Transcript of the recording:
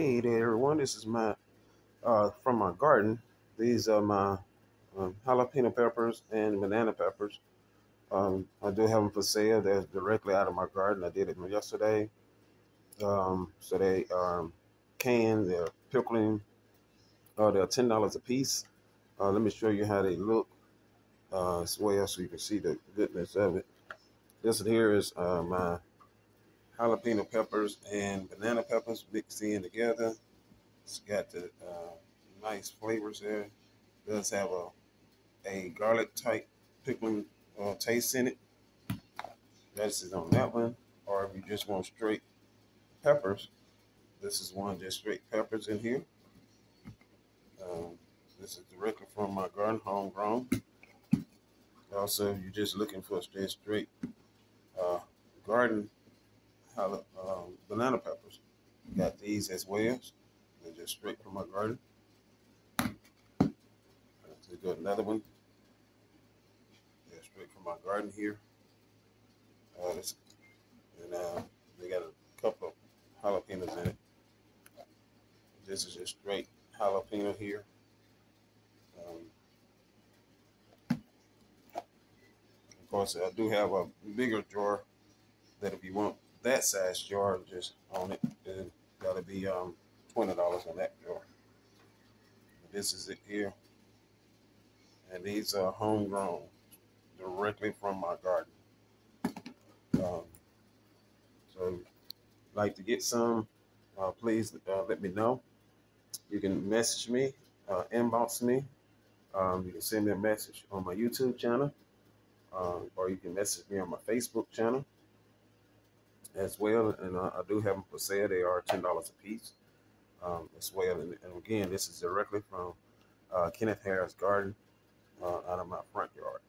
Hey there, everyone. This is my from my garden. These are my jalapeno peppers and banana peppers. I do have them for sale. They're directly out of my garden. I did it yesterday. So they canned. They're pickling. They're $10 a piece. Let me show you how they look as well, so you can see the goodness of it. This here is my jalapeno peppers and banana peppers mixed in together. It's got the nice flavors there. It does have a garlic type pickling taste in it. That's it on that one. Or if you just want straight peppers, this is one just straight peppers in here. Um, this is directly from my garden, homegrown. Also, if you're just looking for straight uh, garden banana peppers, got these as well. They're just straight from my garden. Let's go another one. They're straight from my garden here. This, and they got a couple of jalapenos in it. This is just straight jalapeno here. Of course, I do have a bigger jar that if you want that size jar just on it, then gotta be $20 on that jar. This is it here, and these are homegrown, directly from my garden. Um, so, like to get some, please let me know. You can message me, inbox me. You can send me a message on my YouTube channel, or you can message me on my Facebook channel as well. And I do have them for sale. They are $10 a piece as well. And again, this is directly from Kenneth Harris' garden out of my front yard.